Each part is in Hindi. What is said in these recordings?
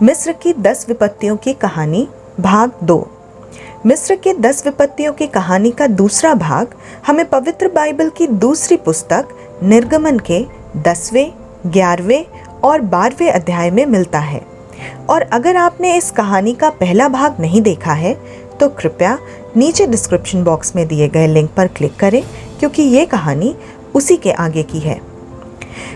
मिस्र की 10 विपत्तियों की कहानी भाग 2। मिस्र के 10 विपत्तियों की कहानी का दूसरा भाग हमें पवित्र बाइबल की दूसरी पुस्तक निर्गमन के 10वें, 11वें और 12वें अध्याय में मिलता है। और अगर आपने इस कहानी का पहला भाग नहीं देखा है तो कृपया नीचे डिस्क्रिप्शन बॉक्स में दिए गए लिंक पर क्लिक करें, क्योंकि ये कहानी उसी के आगे की है।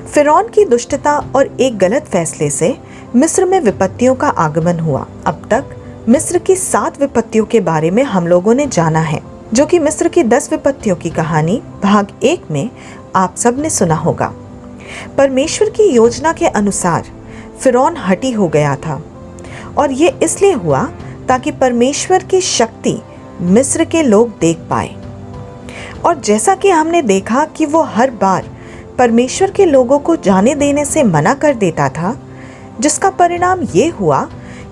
फिरौन की दुष्टता और एक गलत फैसले से मिस्र में विपत्तियों का आगमन हुआ। अब तक मिस्र की 7 विपत्तियों के बारे में हम लोगों ने जाना है, जो कि मिस्र की 10 विपत्तियों की कहानी भाग 1 में आप सब ने सुना होगा। परमेश्वर की योजना के अनुसार फिरौन हठी हो गया था, और ये इसलिए हुआ ताकि परमेश्वर की शक्ति मिस्र के लोग देख पाए। और जैसा कि हमने देखा कि वो हर बार परमेश्वर के लोगों को जाने देने से मना कर देता था, जिसका परिणाम ये हुआ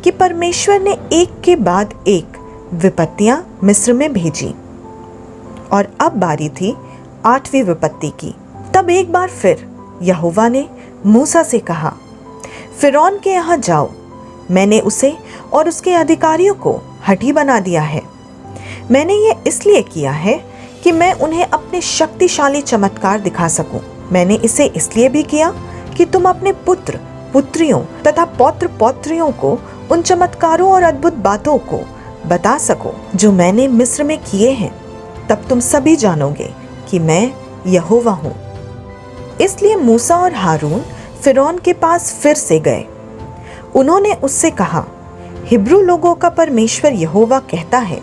कि परमेश्वर ने एक के बाद एक विपत्तियां मिस्र में भेजी। और अब बारी थी 8वीं विपत्ति की। तब एक बार फिर यहोवा ने मूसा से कहा, फिरौन के यहाँ जाओ, मैंने उसे और उसके अधिकारियों को हठी बना दिया है। मैंने ये इसलिए किया है कि मैं उन्हें अपने शक्तिशाली चमत्कार दिखा सकूं। मैंने इसे इसलिए भी किया कि तुम अपने पुत्र पुत्रियों तथा पौत्र पौत्रियों को उन चमत्कारों और अद्भुत बातों को बता सको जो मैंने मिस्र में किए हैं। तब तुम सभी जानोगे कि मैं यहोवा हूँ। इसलिए मूसा और हारून फिरौन के पास फिर से गए। उन्होंने उससे कहा, हिब्रू लोगों का परमेश्वर यहोवा कहता है,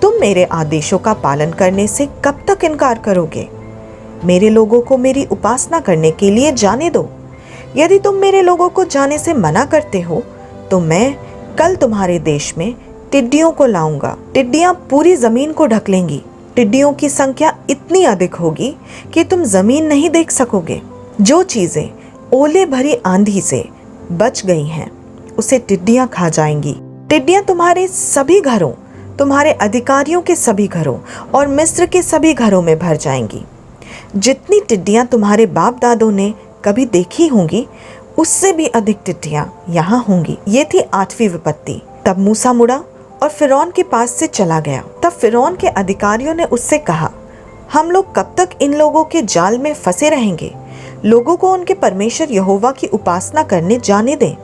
तुम मेरे आदेशों का पालन करने से कब तक इनकार करोगे? मेरे लोगों को मेरी उपासना करने के लिए जाने दो। यदि तुम मेरे लोगों को जाने से मना करते हो तो मैं कल तुम्हारे देश में टिड्डियों को लाऊंगा। टिड्डियां पूरी जमीन को ढक लेंगी। टिड्डियों की संख्या इतनी अधिक होगी कि तुम जमीन नहीं देख सकोगे। जो चीजें ओले भरी आंधी से बच गई हैं उसे टिड्डियां खा जाएंगी। टिड्डियां तुम्हारे सभी घरों, तुम्हारे अधिकारियों के सभी घरों और मिस्र के सभी घरों में भर जाएंगी। जितनी टिड्डियां तुम्हारे बाप दादों ने कभी देखी होंगी, उससे भी अधिक टिड्डियां यहाँ होंगी। ये थी 8वीं विपत्ति। तब मूसा मुड़ा और फिरौन के पास से चला गया। तब फिरौन के अधिकारियों ने उससे कहा, हम लोग कब तक इन लोगों के जाल में फंसे रहेंगे? लोगों को उनके परमेश्वर यहोवा की उपासना करने जाने दें।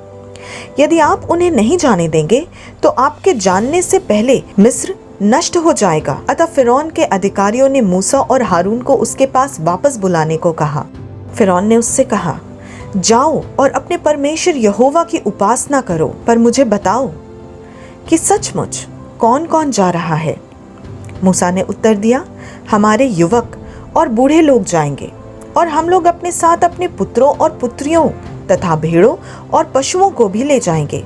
यदि आप उन्हें नहीं जाने देंगे तो आपके जानने से पहले मिस्र नष्ट हो जाएगा। अतः फिरौन के अधिकारियों ने मूसा और हारून को उसके पास वापस बुलाने को कहा। फिरौन ने उससे कहा, जाओ और अपने परमेश्वर यहोवा की उपासना करो, पर मुझे बताओ कि सचमुच कौन कौन जा रहा है? मूसा ने उत्तर दिया, हमारे युवक और बूढ़े लोग जाएंगे, और हम लोग अपने साथ अपने पुत्रों और पुत्रियों तथा भेड़ों और पशुओं को भी ले जाएंगे।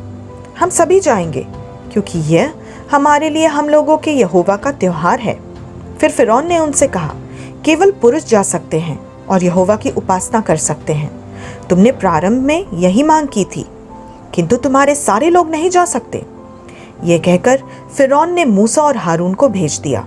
हम सभी जाएंगे, क्योंकि यह हमारे लिए हम लोगों के यहोवा का त्योहार है। फिर फिरौन ने उनसे कहा, केवल पुरुष जा सकते हैं और यहोवा की उपासना कर सकते हैं। तुमने प्रारंभ में यही मांग की थी, किंतु तुम्हारे सारे लोग नहीं जा सकते। यह कहकर फिरौन ने मूसा और हारून को भेज दिया।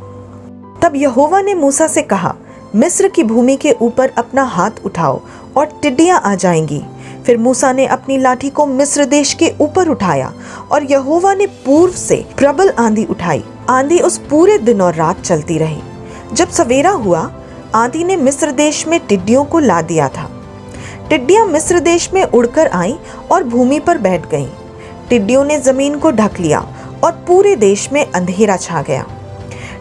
तब यहोवा ने मूसा से कहा, मिस्र की भूमि के ऊपर अपना हाथ उठाओ और टिड्डियां आ जाएंगी। फिर मूसा ने अपनी लाठी को मिस्र देश के ऊपर उठाया, और यहोवा ने पूर्व से प्रबल आंधी उठाई। आंधी उस पूरे दिन और रात चलती रही। जब सवेरा हुआ, आंधी ने मिस्र देश में टिड्डियों को ला दिया था। टिड्डियां मिस्र देश में उड़कर आईं और भूमि पर बैठ गईं। टिड्डियों ने जमीन को ढक लिया और पूरे देश में अंधेरा छा गया।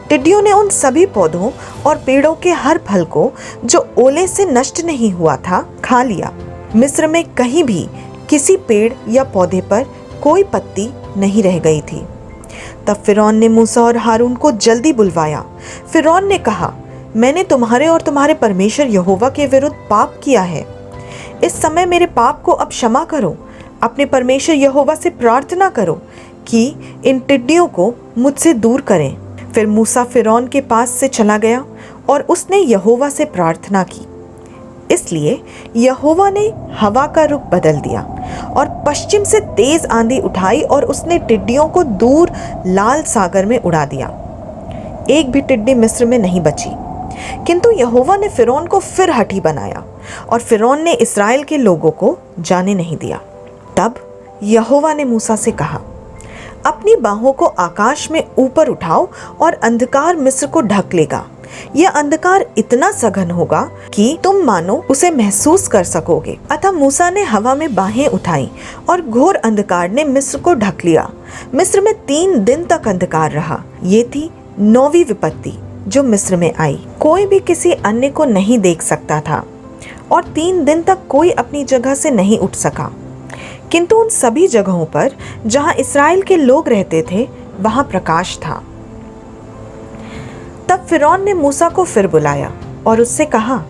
टिड्डियों ने उन सभी पौधों और पेड़ों के हर फल को जो ओले से नष्ट नहीं हुआ था खा लिया। मिस्र में कहीं भी किसी पेड़ या पौधे पर कोई पत्ती नहीं रह गई थी। तब फिरौन ने मूसा और हारून को जल्दी बुलवाया। फिरौन ने कहा, मैंने तुम्हारे और तुम्हारे परमेश्वर यहोवा के विरुद्ध पाप किया है। इस समय मेरे पाप को अब क्षमा करो। अपने परमेश्वर यहोवा से प्रार्थना करो कि इन टिड्डियों को मुझसे दूर करें। फिर मूसा फिरौन के पास से चला गया और उसने यहोवा से प्रार्थना की। इसलिए यहोवा ने हवा का रुख बदल दिया और पश्चिम से तेज आंधी उठाई, और उसने टिड्डियों को दूर लाल सागर में उड़ा दिया। एक भी टिड्डी मिस्र में नहीं बची। किंतु यहोवा ने फिरौन को फिर हठी बनाया, और फिरौन ने इस्राएल के लोगों को जाने नहीं दिया। तब यहोवा ने मूसा से कहा, अपनी बाहों को आकाश में ऊपर उठाओ और अंधकार मिस्र को ढक लेगा। यह अंधकार इतना सघन होगा कि तुम मानो उसे महसूस कर सकोगे। अतः मूसा ने हवा में बाहें उठाई और घोर अंधकार ने मिस्र को ढक लिया। मिस्र में 3 दिन तक अंधकार रहा। ये थी 9वीं विपत्ति जो मिस्र में आई। कोई भी किसी अन्य को नहीं देख सकता था और 3 दिन तक कोई अपनी जगह से नहीं उठ सका। किंतु उन सभी जगहों पर जहां इस्राएल के लोग रहते थे वहां प्रकाश था। तब फिरौन ने मूसा को फिर बुलाया और उससे कहा,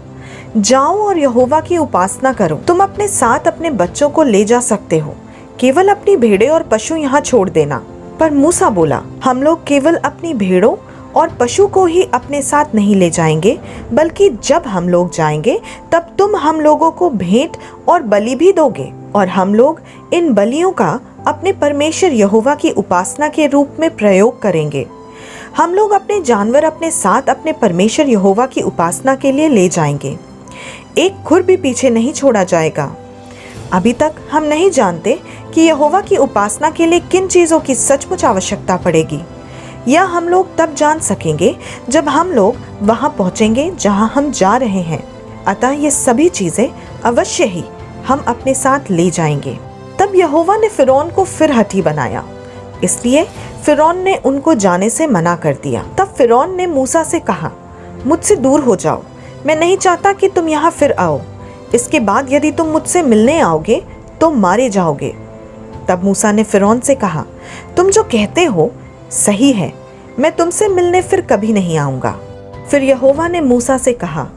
जाओ और यहोवा की उपासना करो। तुम अपने साथ अपने बच्चों को ले जा सकते हो, केवल अपनी भेड़ें और पशु यहाँ छोड़ देना। पर मूसा बोला, हम लोग केवल अपनी भेड़ों और पशु को ही अपने साथ नहीं ले जाएंगे, बल्कि जब हम लोग जाएंगे तब तुम हम लोगों को भेंट और बलि भी दोगे, और हम लोग इन बलियों का अपने परमेश्वर यहोवा की उपासना के रूप में प्रयोग करेंगे। हम लोग अपने जानवर अपने साथ अपने परमेश्वर यहोवा की उपासना के लिए ले जाएंगे। एक खुर भी पीछे नहीं छोड़ा जाएगा। अभी तक हम नहीं जानते कि यहोवा की उपासना के लिए किन चीज़ों की सचमुच आवश्यकता पड़ेगी। यह हम लोग तब जान सकेंगे जब हम लोग वहां पहुंचेंगे जहां हम जा रहे हैं। अतः ये सभी चीज़ें अवश्य ही हम अपने साथ ले जाएंगे। तब यहोवा ने फिरौन को फिर हठी बनाया, इसलिए फिरौन ने उनको जाने से मना कर दिया। तब फिरौन ने मूसा से कहा, मुझसे दूर हो जाओ, मैं नहीं चाहता कि तुम यहाँ फिर आओ। इसके बाद यदि तुम मुझसे मिलने आओगे तो मारे जाओगे। तब मूसा ने फिरौन से कहा, तुम जो कहते हो सही है, मैं तुमसे मिलने फिर कभी नहीं आऊँगा। फिर यहोवा ने मूसा से कहा,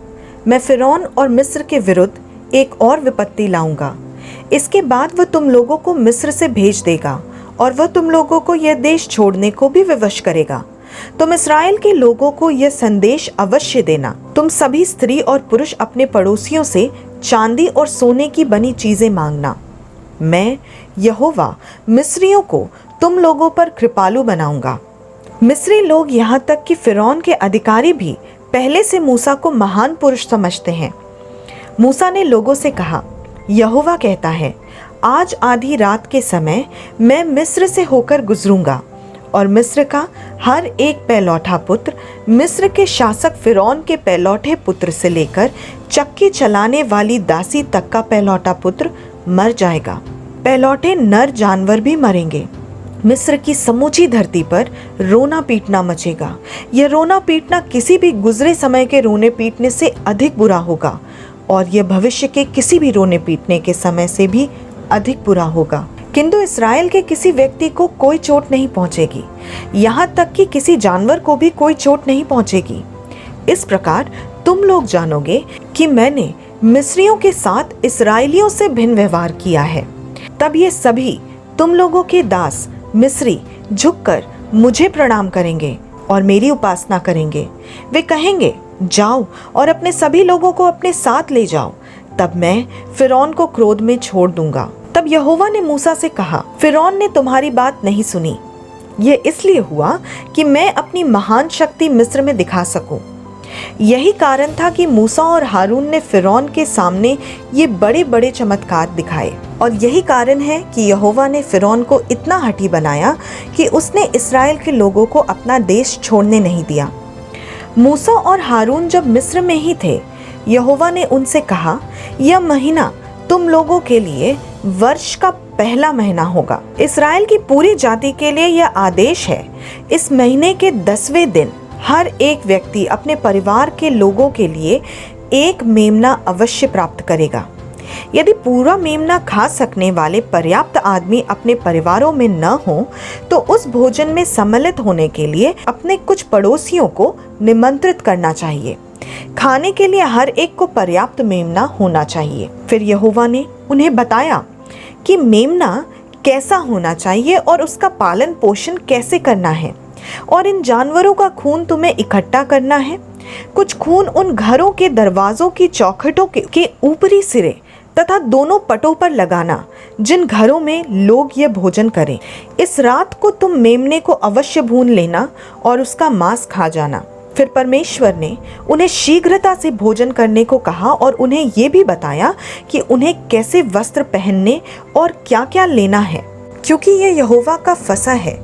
मैं फिरौन और मिस्र के विरुद्ध एक और विपत्ति लाऊंगा। इसके बाद वह तुम लोगों को मिस्र से भेज देगा और वह तुम लोगों को यह देश छोड़ने को भी विवश करेगा। तुम इस्राएल के लोगों को यह संदेश अवश्य देना, तुम सभी स्त्री और पुरुष अपने पड़ोसियों से चांदी और सोने की बनी चीजें मांगना। मैं यहोवा मिस्रियों को तुम लोगों पर कृपालु बनाऊंगा। मिस्री लोग यहाँ तक कि फिरौन के अधिकारी भी पहले से मूसा को महान पुरुष समझते हैं। मूसा ने लोगों से कहा, यहोवा कहता है, आज आधी रात के समय मैं मिस्र से होकर गुजरूंगा और मिस्र का हर एक पैलौठा पुत्र, मिस्र के शासक फिरौन के पैलौठे पुत्र से लेकर चक्की चलाने वाली दासी तक का पैलौठा पुत्र मर जाएगा। पैलौठे नर जानवर भी मरेंगे। मिस्र की समूची धरती पर रोना पीटना मचेगा। यह रोना पीटना किसी भी गुजरे समय के रोने पीटने से अधिक बुरा होगा और यह भविष्य के किसी भी रोने पीटने के समय से भी अधिक बुरा होगा। किंतु इस्राएल के किसी व्यक्ति को कोई चोट नहीं पहुंचेगी, यहाँ तक कि किसी जानवर को भी कोई चोट नहीं पहुंचेगी। इस प्रकार तुम लोग जानोगे कि मैंने मिस्रियों के साथ इस्राएलियों से भिन्न व्यवहार किया है। तब ये सभी तुम लोगों के दास मिस्री झुककर मुझे प्रणाम करेंगे और मेरी उपासना करेंगे। वे कहेंगे, जाओ और अपने सभी लोगों को अपने साथ ले जाओ। तब मैं फिरौन को क्रोध में छोड़ दूंगा। तब यहोवा ने मूसा से कहा, फिरौन ने तुम्हारी बात नहीं सुनी। ये इसलिए हुआ कि मैं अपनी महान शक्ति मिस्र में दिखा सकूं। यही कारण था कि मूसा और हारून ने फिरौन के सामने ये बड़े बड़े चमत्कार दिखाए। और यही कारण है कि यहोवा ने फिरौन को इतना हठी बनाया कि उसने इस्राएल के लोगों को अपना देश छोड़ने नहीं दिया। मूसा और हारून जब मिस्र में ही थे, यहोवा ने उनसे कहा, यह महीना तुम लोगों के लिए वर्ष का पहला महीना होगा। इस्राएल की पूरी जाति के लिए यह आदेश है, इस महीने के 10वें दिन हर एक व्यक्ति अपने परिवार के लोगों के लिए एक मेमना अवश्य प्राप्त करेगा। यदि पूरा मेमना खा सकने वाले पर्याप्त आदमी अपने परिवारों में न हो, तो उस भोजन में सम्मिलित होने के लिए अपने कुछ पड़ोसियों को निमंत्रित करना चाहिए। खाने के लिए हर एक को पर्याप्त मेमना होना चाहिए। फिर यहोवा ने उन्हें बताया कि मेमना कैसा होना चाहिए और उसका पालन पोषण कैसे करना है। और इन जानवरों का खून तुम्हें इकट्ठा करना है। कुछ खून उन घरों के दरवाजों की चौखटों के ऊपरी सिरे तथा दोनों पटों पर लगाना, जिन घरों में लोग ये भोजन करें। इस रात को तुम मेमने को अवश्य भून लेना और उसका मांस खा जाना। फिर परमेश्वर ने उन्हें शीघ्रता से भोजन करने को कहा और उन्हें ये भी बताया कि उन्हें कैसे वस्त्र पहनने और क्या क्या लेना है, क्योंकि ये यहोवा का फसह है,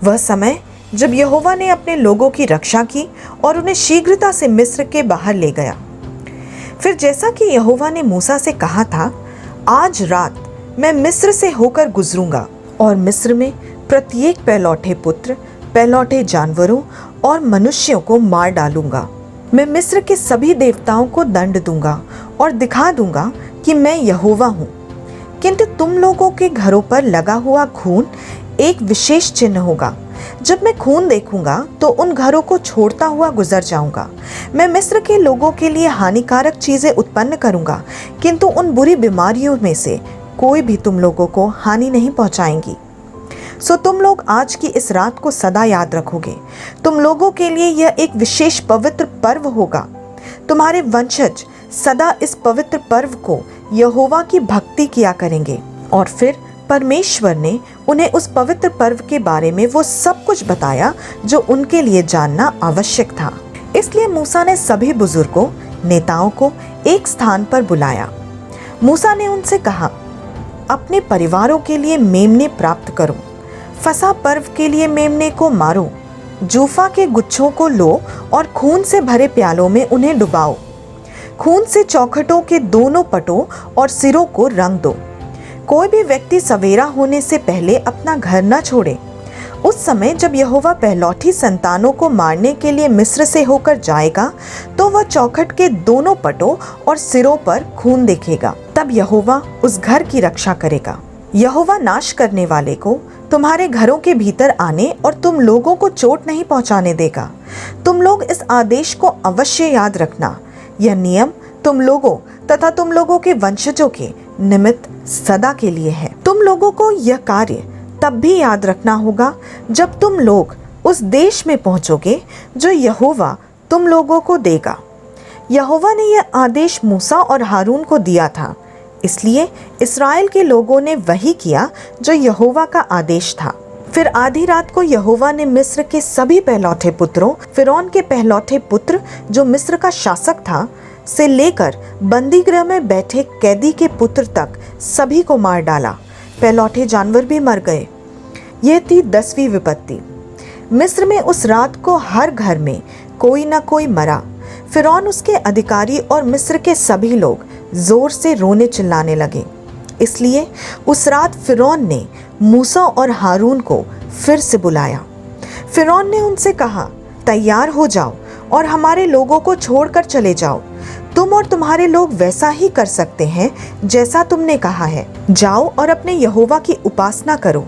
वह समय जब यहोवा ने अपने लोगों की रक्षा की और उन्हें शीघ्रता से मिस्र के बाहर ले गया। फिर जैसा कि यहोवा ने मूसा से कहा था, आज रात मैं मिस्र से होकर गुजरूंगा और मिस्र में प्रत्येक पहलौठे पुत्र, पहलौठे जानवरों और मनुष्यों को मार डालूंगा। मैं मिस्र के सभी देवताओं को दंड दूंगा और दिखा दूंगा कि मैं यहोवा हूँ। किंतु तुम लोगों के घरों पर लगा हुआ खून एक विशेष चिन्ह होगा। जब मैं खून देखूंगा तो उन घरों को छोड़ता हुआ गुजर जाऊंगा। मैं मिस्र के लोगों के लिए हानिकारक चीजें उत्पन्न करूंगा, किंतु उन बुरी बीमारियों में से कोई भी तुम लोगों को हानि नहीं पहुंचाएंगी। सो तुम लोग आज की इस रात को सदा याद रखोगे। तुम लोगों के लिए यह एक विशेष पवित्र पर्व होगा। तुम्हारे वंशज सदा इस पवित्र पर्व को यहोवा की भक्ति किया करेंगे। और फिर परमेश्वर ने उन्हें उस पवित्र पर्व के बारे में वो सब कुछ बताया जो उनके लिए जानना आवश्यक था। इसलिए मूसा ने सभी बुजुर्गों, नेताओं को एक स्थान पर बुलाया। मूसा ने उनसे कहा, अपने परिवारों के लिए मेमने प्राप्त करो, फसह पर्व के लिए मेमने को मारो, जूफा के गुच्छों को लो और खून से भरे प्यालों में उन्हें डुबाओ। खून से चौखटों के दोनों पटों और सिरों को रंग दो। कोई भी व्यक्ति सवेरा होने से पहले अपना घर न छोड़े। उस समय जब यहोवा पहलौठी संतानों को मारने के लिए मिस्र से होकर जाएगा, तो वह चौखट के दोनों पटों और सिरों पर खून देखेगा। तब यहोवा उस घर की रक्षा करेगा। यहोवा नाश करने वाले को तुम्हारे घरों के भीतर आने और तुम लोगों को चोट नहीं पहुंचाने देगा। तुम लोग इस आदेश को अवश्य याद रखना। यह नियम तुम लोगों तथा तुम लोगों के वंशजों के निमित्त सदा के लिए है। तुम लोगों को यह कार्य तब भी याद रखना होगा जब तुम लोग उस देश में पहुंचोगे जो यहोवा तुम लोगों को देगा। यहोवा ने यह आदेश मूसा और हारून को दिया था, इसलिए इस्राएल के लोगों ने वही किया जो यहोवा का आदेश था। फिर आधी रात को यहोवा ने मिस्र के सभी पहलौठे पुत्रों, फिरौन के पहलौठे पुत्र जो मिस्र का शासक था, से लेकर बंदीगृह में बैठे कैदी के पुत्र तक सभी को मार डाला। पहलौठे जानवर भी मर गए। यह थी 10वीं विपत्ति। मिस्र में उस रात को हर घर में कोई न कोई मरा। फिरौन, उसके अधिकारी और मिस्र के सभी लोग जोर से रोने चिल्लाने लगे। इसलिए उस रात फिरौन ने मूसा और हारून को फिर से बुलाया। फिरौन ने उनसे कहा, तैयार हो जाओ और हमारे लोगों को छोड़कर चले जाओ। तुम और तुम्हारे लोग वैसा ही कर सकते हैं जैसा तुमने कहा है। जाओ और अपने यहोवा की उपासना करो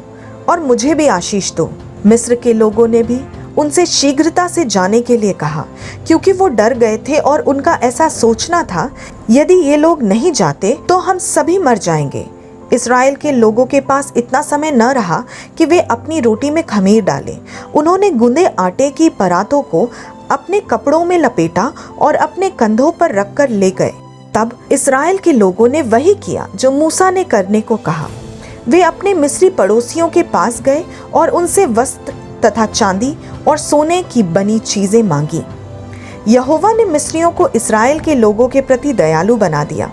और मुझे भी आशीष दो। मिस्र के लोगों ने भी उनसे शीघ्रता से जाने के लिए कहा, क्योंकि वो डर गए थे और उनका ऐसा सोचना था, यदि ये लोग नहीं जाते तो हम सभी मर जाएंगे। इस्राएल के लोगों के पास इतना समय न रहा कि वे अपनी रोटी में खमीर डालें। उन्होंने गूंदे आटे की परातों को अपने कपड़ों में लपेटा और अपने कंधों पर रखकर ले गए। तब इस्राएल के लोगों ने वही किया जो मूसा ने करने को कहा। वे अपने मिस्री पड़ोसियों के पास गए और उनसे वस्त्र तथा चांदी और सोने की बनी चीजें मांगी। यहोवा ने मिस्रियों को इस्राएल के लोगों के प्रति दयालु बना दिया,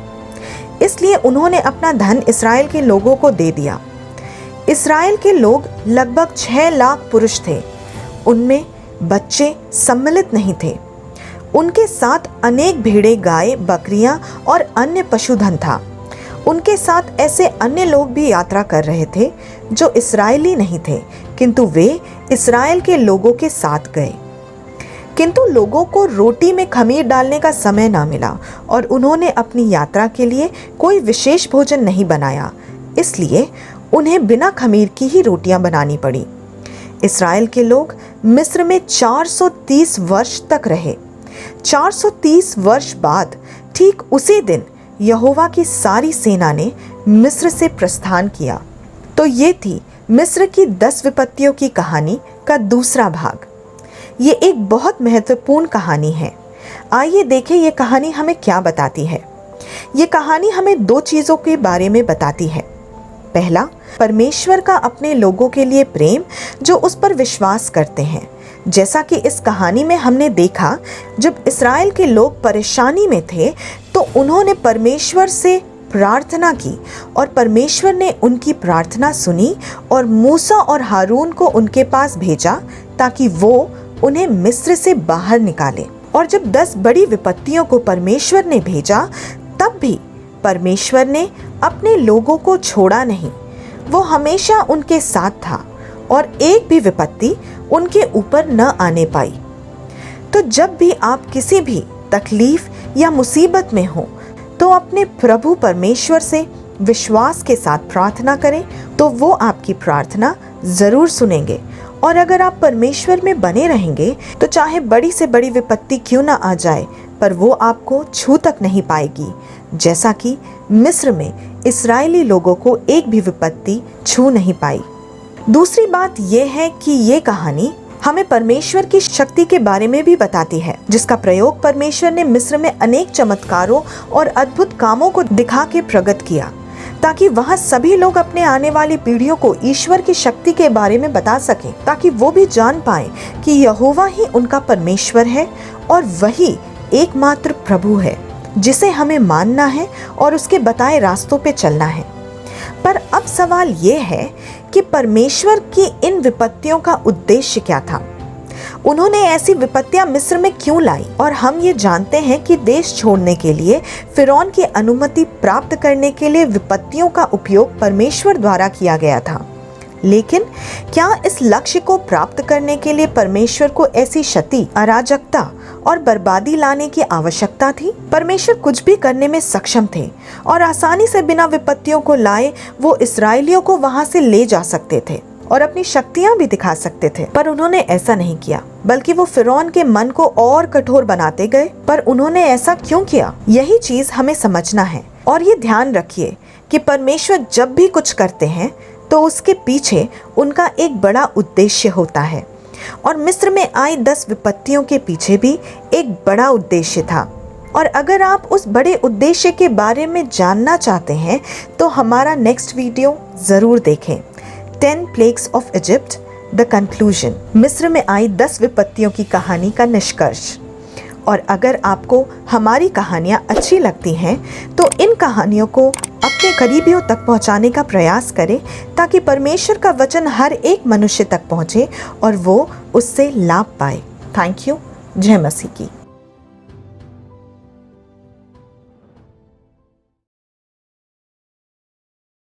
इसलिए उन्होंने अपना धन इस्राएल के लोगों को दे दिया। इस्राएल के लोग लगभग 6 लाख पुरुष थे। उनमें बच्चे सम्मिलित नहीं थे। उनके साथ अनेक भेड़ें, गाय, बकरियां और अन्य पशुधन था। उनके साथ ऐसे अन्य लोग भी यात्रा कर रहे थे जो इस्राएली नहीं थे, किंतु वे इस्राएल के लोगों के साथ गए। किंतु लोगों को रोटी में खमीर डालने का समय ना मिला और उन्होंने अपनी यात्रा के लिए कोई विशेष भोजन नहीं बनाया, इसलिए उन्हें बिना खमीर की ही रोटियां बनानी पड़ी। इस्राएल के लोग मिस्र में 430 वर्ष तक रहे। 430 वर्ष बाद ठीक उसी दिन यहोवा की सारी सेना ने मिस्र से प्रस्थान किया। तो ये थी मिस्र की 10 विपत्तियों की कहानी का दूसरा भाग। ये एक बहुत महत्वपूर्ण कहानी है। आइए देखें ये कहानी हमें क्या बताती है। ये कहानी हमें 2 चीज़ों के बारे में बताती है। पहला, परमेश्वर का अपने लोगों के लिए प्रेम जो उस पर विश्वास करते हैं। जैसा कि इस कहानी में हमने देखा, जब इस्राएल के लोग परेशानी में थे तो उन्होंने परमेश्वर से प्रार्थना की और परमेश्वर ने उनकी प्रार्थना सुनी और मूसा और हारून को उनके पास भेजा ताकि वो उन्हें मिस्र से बाहर निकाले। और जब 10 बड़ी विपत्तियों को परमेश्वर ने भेजा, तब भी परमेश्वर ने अपने लोगों को छोड़ा नहीं। वो हमेशा उनके साथ था और एक भी विपत्ति उनके ऊपर न आने पाई। तो जब भी आप किसी भी तकलीफ या मुसीबत में हो तो अपने प्रभु परमेश्वर से विश्वास के साथ प्रार्थना करें, तो वो आपकी प्रार्थना ज़रूर सुनेंगे। और अगर आप परमेश्वर में बने रहेंगे तो चाहे बड़ी से बड़ी विपत्ति क्यों ना आ जाए, पर वो आपको छू तक नहीं पाएगी, जैसा कि मिस्र में इस्राएली लोगों को एक भी विपत्ति छू नहीं पाई। दूसरी बात यह है कि ये कहानी हमें परमेश्वर की शक्ति के बारे में भी बताती है, जिसका प्रयोग परमेश्वर ने मिस्र में अनेक चमत्कारों और अद्भुत कामों को दिखा के प्रकट किया, ताकि वहाँ सभी लोग अपने आने वाली पीढ़ियों को ईश्वर की शक्ति के बारे में बता सकें, ताकि वो भी जान पाए कि यहोवा ही उनका परमेश्वर है और वही एकमात्र प्रभु है जिसे हमें मानना है और उसके बताए रास्तों पे चलना है। पर अब सवाल ये है कि परमेश्वर की इन विपत्तियों का उद्देश्य क्या था? उन्होंने ऐसी विपत्तियां मिस्र में क्यों लाई? और हम ये जानते हैं कि देश छोड़ने के लिए फिरौन की अनुमति प्राप्त करने के लिए विपत्तियों का उपयोग परमेश्वर द्वारा किया गया था। लेकिन क्या इस लक्ष्य को प्राप्त करने के लिए परमेश्वर को ऐसी क्षति, अराजकता और बर्बादी लाने की आवश्यकता थी? परमेश्वर कुछ भी करने में सक्षम थे और आसानी से बिना विपत्तियों को लाए वो इस्राएलियों को वहां से ले जा सकते थे और अपनी शक्तियां भी दिखा सकते थे, पर उन्होंने ऐसा नहीं किया, बल्कि वो फिरौन के मन को और कठोर बनाते गए। पर उन्होंने ऐसा क्यों किया? यही चीज हमें समझना है। और ये ध्यान रखिए कि परमेश्वर जब भी कुछ करते हैं तो उसके पीछे उनका एक बड़ा उद्देश्य होता है, और मिस्र में आई 10 विपत्तियों के पीछे भी एक बड़ा उद्देश्य था। और अगर आप उस बड़े उद्देश्य के बारे में जानना चाहते हैं तो हमारा नेक्स्ट वीडियो ज़रूर देखें, 10 plagues of Egypt the conclusion, मिस्र में आई 10 विपत्तियों की कहानी का निष्कर्ष। और अगर आपको हमारी कहानियाँ अच्छी लगती हैं तो इन कहानियों को अपने करीबियों तक पहुंचाने का प्रयास करें, ताकि परमेश्वर का वचन हर एक मनुष्य तक पहुंचे और वो उससे लाभ पाए। Thank you. जय मसीह की।